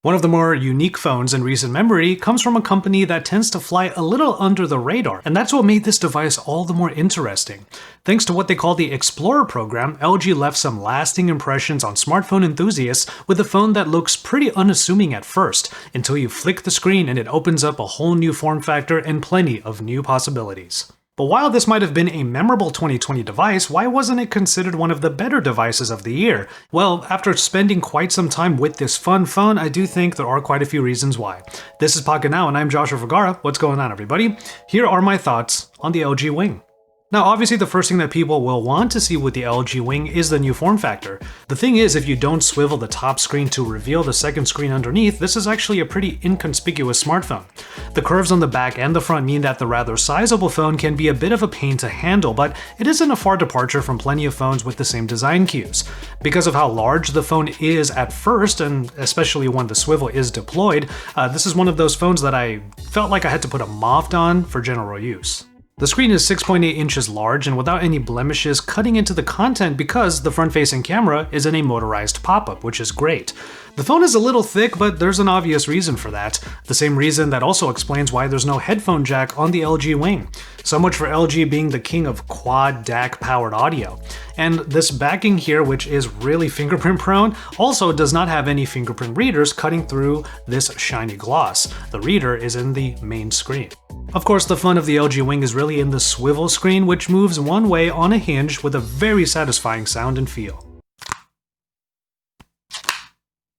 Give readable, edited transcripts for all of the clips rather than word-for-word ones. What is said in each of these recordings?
One of the more unique phones in recent memory comes from a company that tends to fly a little under the radar, and that's what made this device all the more interesting. Thanks to what they call the Explorer program, LG left some lasting impressions on smartphone enthusiasts with a phone that looks pretty unassuming at first, until you flick the screen and it opens up a whole new form factor and plenty of new possibilities. But while this might have been a memorable 2020 device, why wasn't it considered one of the better devices of the year? Well, after spending quite some time with this fun phone, I do think there are quite a few reasons why. This is Pocket Now, and I'm Joshua Vergara. What's going on, everybody? Here are my thoughts on the LG Wing. Now, obviously the first thing that people will want to see with the LG Wing is the new form factor. The thing is, if you don't swivel the top screen to reveal the second screen underneath, this is actually a pretty inconspicuous smartphone. The curves on the back and the front mean that the rather sizable phone can be a bit of a pain to handle, but it isn't a far departure from plenty of phones with the same design cues. Because of how large the phone is at first, and especially when the swivel is deployed, this is one of those phones that I felt like I had to put a moft on for general use. The screen is 6.8 inches large and without any blemishes cutting into the content because the front-facing camera is in a motorized pop-up, which is great. The phone is a little thick, but there's an obvious reason for that. The same reason that also explains why there's no headphone jack on the LG Wing. So much for LG being the king of quad DAC powered audio. And this backing here, which is really fingerprint prone, also does not have any fingerprint readers cutting through this shiny gloss. The reader is in the main screen. Of course, the fun of the LG Wing is really in the swivel screen, which moves one way on a hinge with a very satisfying sound and feel.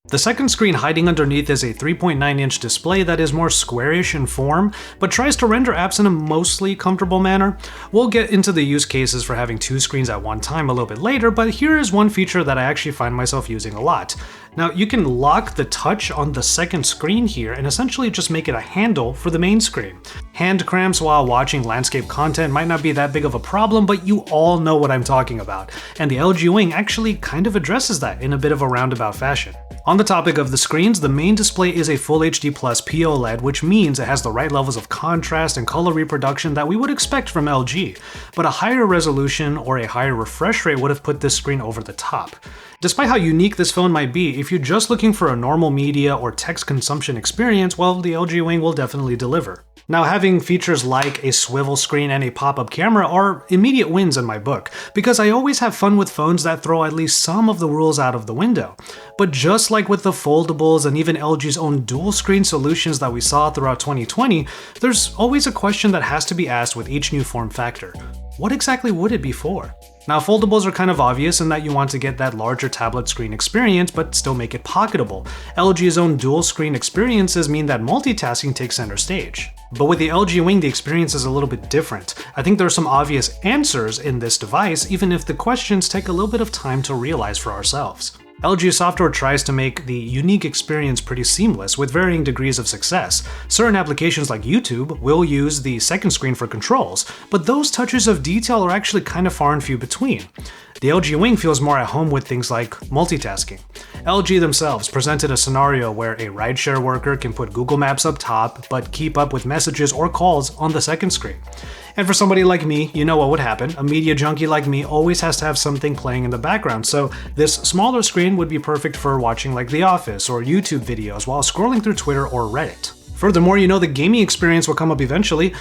The second screen hiding underneath is a 3.9-inch display that is more squarish in form, but tries to render apps in a mostly comfortable manner. We'll get into the use cases for having two screens at one time a little bit later, but here is one feature that I actually find myself using a lot. Now, you can lock the touch on the second screen here and essentially just make it a handle for the main screen. Hand cramps while watching landscape content might not be that big of a problem, but you all know what I'm talking about, and the LG Wing actually kind of addresses that in a bit of a roundabout fashion. On the topic of the screens, the main display is a Full HD Plus POLED, which means it has the right levels of contrast and color reproduction that we would expect from LG, but a higher resolution or a higher refresh rate would have put this screen over the top. Despite how unique this phone might be, if you're just looking for a normal media or text consumption experience, well, the LG Wing will definitely deliver. Now, having features like a swivel screen and a pop-up camera are immediate wins in my book, because I always have fun with phones that throw at least some of the rules out of the window. But just like with the foldables and even LG's own dual-screen solutions that we saw throughout 2020, there's always a question that has to be asked with each new form factor. What exactly would it be for? Now, foldables are kind of obvious in that you want to get that larger tablet screen experience, but still make it pocketable. LG's own dual screen experiences mean that multitasking takes center stage. But with the LG Wing, the experience is a little bit different. I think there are some obvious answers in this device, even if the questions take a little bit of time to realize for ourselves. LG software tries to make the unique experience pretty seamless with varying degrees of success. Certain applications like YouTube will use the second screen for controls, but those touches of detail are actually kind of far and few between. The LG Wing feels more at home with things like multitasking. LG themselves presented a scenario where a rideshare worker can put Google Maps up top, but keep up with messages or calls on the second screen. And for somebody like me, you know what would happen. A media junkie like me always has to have something playing in the background, so this smaller screen would be perfect for watching like The Office or YouTube videos while scrolling through Twitter or Reddit. Furthermore, you know the gaming experience will come up eventually.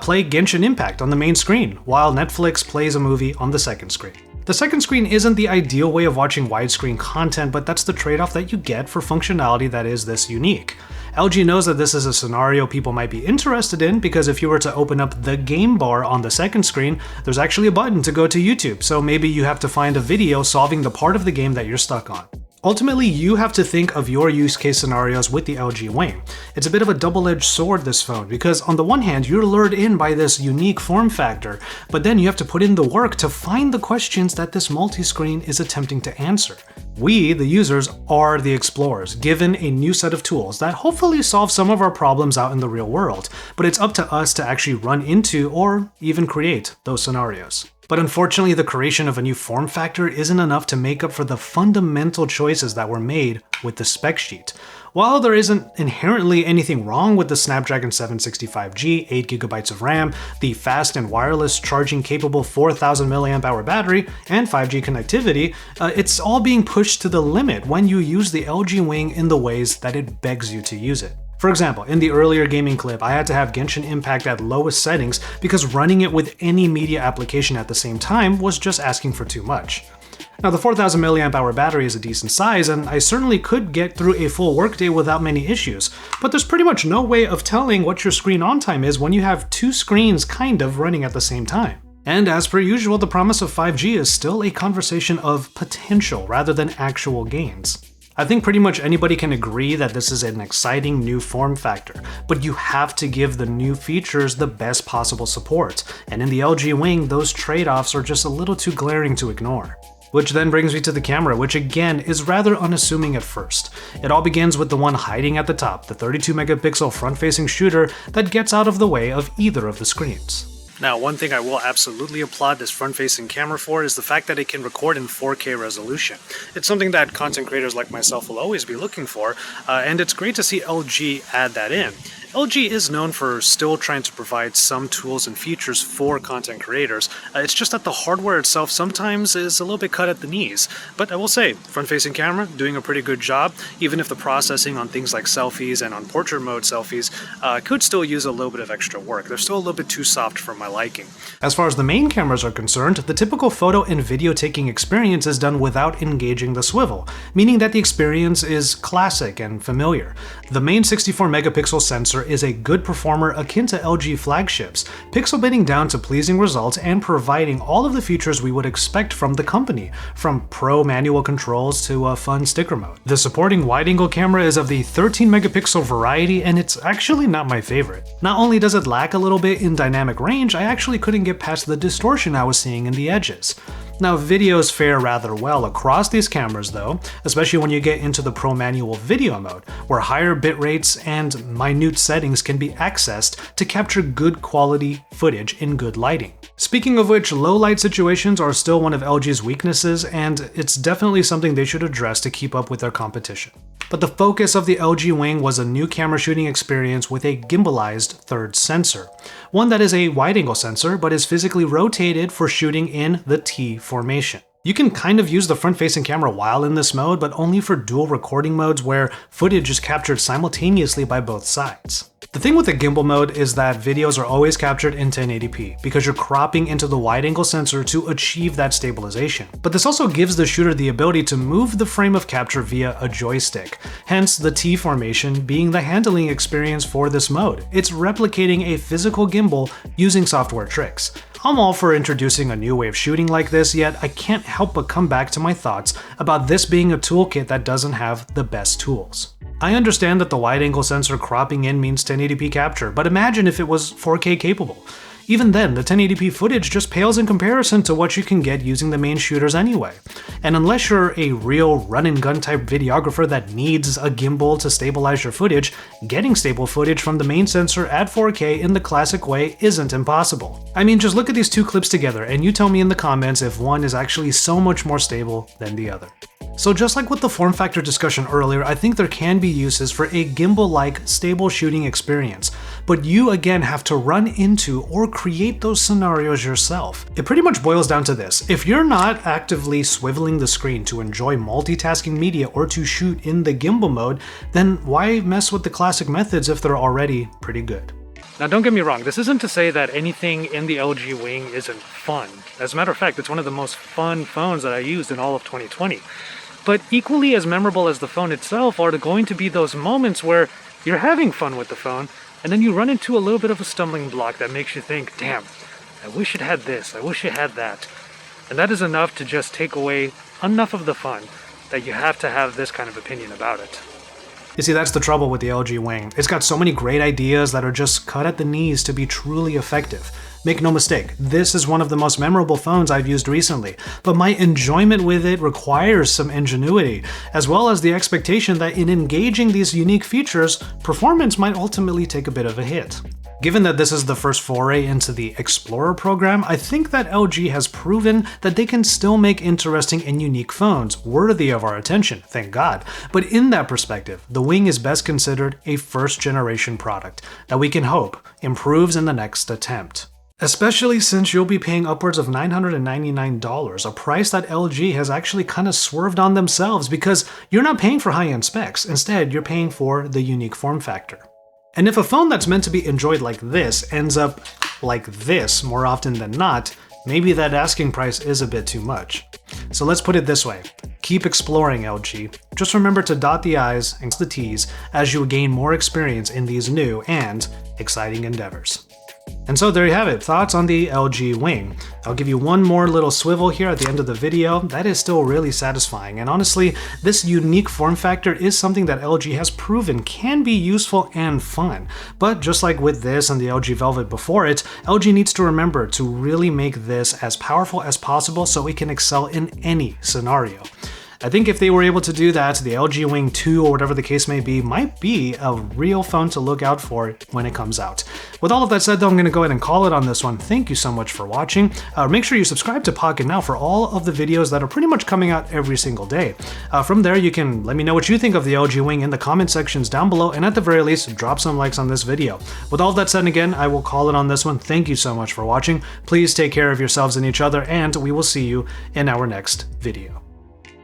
Play Genshin Impact on the main screen, while Netflix plays a movie on the second screen. The second screen isn't the ideal way of watching widescreen content, but that's the trade-off that you get for functionality that is this unique. LG knows that this is a scenario people might be interested in because if you were to open up the game bar on the second screen, there's actually a button to go to YouTube, so maybe you have to find a video solving the part of the game that you're stuck on. Ultimately, you have to think of your use case scenarios with the LG Wing. It's a bit of a double-edged sword, this phone, because on the one hand, you're lured in by this unique form factor, but then you have to put in the work to find the questions that this multi-screen is attempting to answer. We, the users, are the explorers, given a new set of tools that hopefully solve some of our problems out in the real world, but it's up to us to actually run into or even create those scenarios. But unfortunately, the creation of a new form factor isn't enough to make up for the fundamental choices that were made with the spec sheet. While there isn't inherently anything wrong with the Snapdragon 765G, 8GB of RAM, the fast and wireless charging capable 4000 mAh battery, and 5G connectivity, it's all being pushed to the limit when you use the LG Wing in the ways that it begs you to use it. For example, in the earlier gaming clip, I had to have Genshin Impact at lowest settings because running it with any media application at the same time was just asking for too much. Now, the 4000 mAh battery is a decent size, and I certainly could get through a full workday without many issues, but there's pretty much no way of telling what your screen on time is when you have two screens kind of running at the same time. And as per usual, the promise of 5G is still a conversation of potential rather than actual gains. I think pretty much anybody can agree that this is an exciting new form factor, but you have to give the new features the best possible support, and in the LG Wing, those trade-offs are just a little too glaring to ignore. Which then brings me to the camera, which again is rather unassuming at first. It all begins with the one hiding at the top, the 32-megapixel front-facing shooter that gets out of the way of either of the screens. Now, one thing I will absolutely applaud this front-facing camera for is the fact that it can record in 4K resolution. It's something that content creators like myself will always be looking for, and it's great to see LG add that in. LG is known for still trying to provide some tools and features for content creators. It's just that the hardware itself sometimes is a little bit cut at the knees. But I will say, front-facing camera, doing a pretty good job, even if the processing on things like selfies and on portrait mode selfies could still use a little bit of extra work. They're still a little bit too soft for my liking. As far as the main cameras are concerned, the typical photo and video taking experience is done without engaging the swivel, meaning that the experience is classic and familiar. The main 64-megapixel sensor is a good performer akin to LG flagships, pixel binning down to pleasing results and providing all of the features we would expect from the company, from pro manual controls to a fun sticker mode. The supporting wide-angle camera is of the 13-megapixel variety, and it's actually not my favorite. Not only does it lack a little bit in dynamic range, I actually couldn't get past the distortion I was seeing in the edges. Now, videos fare rather well across these cameras though, especially when you get into the Pro Manual video mode, where higher bit rates and minute settings can be accessed to capture good quality footage in good lighting. Speaking of which, low light situations are still one of LG's weaknesses, and it's definitely something they should address to keep up with their competition. But the focus of the LG Wing was a new camera shooting experience with a gimbalized third sensor. One that is a wide-angle sensor, but is physically rotated for shooting in the T formation. You can kind of use the front-facing camera while in this mode, but only for dual recording modes where footage is captured simultaneously by both sides. The thing with the gimbal mode is that videos are always captured in 1080p because you're cropping into the wide-angle sensor to achieve that stabilization. But this also gives the shooter the ability to move the frame of capture via a joystick, hence the T formation being the handling experience for this mode. It's replicating a physical gimbal using software tricks. I'm all for introducing a new way of shooting like this, yet I can't help but come back to my thoughts about this being a toolkit that doesn't have the best tools. I understand that the wide-angle sensor cropping in means 1080p capture, but imagine if it was 4K capable. Even then, the 1080p footage just pales in comparison to what you can get using the main shooters anyway. And unless you're a real run-and-gun type videographer that needs a gimbal to stabilize your footage, getting stable footage from the main sensor at 4K in the classic way isn't impossible. I mean, just look at these two clips together and you tell me in the comments if one is actually so much more stable than the other. So just like with the form factor discussion earlier, I think there can be uses for a gimbal-like stable shooting experience, but you again have to run into or create those scenarios yourself. It pretty much boils down to this: if you're not actively swiveling the screen to enjoy multitasking media or to shoot in the gimbal mode, then why mess with the classic methods if they're already pretty good? Now don't get me wrong, this isn't to say that anything in the LG Wing isn't fun. As a matter of fact, it's one of the most fun phones that I used in all of 2020. But equally as memorable as the phone itself are going to be those moments where you're having fun with the phone, and then you run into a little bit of a stumbling block that makes you think, damn, I wish it had this, I wish it had that. And that is enough to just take away enough of the fun that you have to have this kind of opinion about it. You see, that's the trouble with the LG Wing. It's got so many great ideas that are just cut at the knees to be truly effective. Make no mistake, this is one of the most memorable phones I've used recently, but my enjoyment with it requires some ingenuity, as well as the expectation that in engaging these unique features, performance might ultimately take a bit of a hit. Given that this is the first foray into the Explorer program, I think that LG has proven that they can still make interesting and unique phones, worthy of our attention, thank God. But in that perspective, the Wing is best considered a first-generation product that we can hope improves in the next attempt. Especially since you'll be paying upwards of $999, a price that LG has actually kind of swerved on themselves because you're not paying for high-end specs, instead you're paying for the unique form factor. And if a phone that's meant to be enjoyed like this ends up like this more often than not, maybe that asking price is a bit too much. So let's put it this way. Keep exploring, LG. Just remember to dot the I's and cross the T's as you gain more experience in these new and exciting endeavors. And so there you have it, thoughts on the LG Wing. I'll give you one more little swivel here at the end of the video. That is still really satisfying, and honestly, this unique form factor is something that LG has proven can be useful and fun. But just like with this and the LG Velvet before it, LG needs to remember to really make this as powerful as possible so it can excel in any scenario. I think if they were able to do that, the LG Wing 2 or whatever the case may be might be a real phone to look out for when it comes out. With all of that said though, I'm going to go ahead and call it on this one. Thank you so much for watching. Make sure you subscribe to Pocket now for all of the videos that are pretty much coming out every single day. From there, you can let me know what you think of the LG Wing in the comment sections down below, and at the very least, drop some likes on this video. With all of that said, again, I will call it on this one. Thank you so much for watching. Please take care of yourselves and each other, and we will see you in our next video.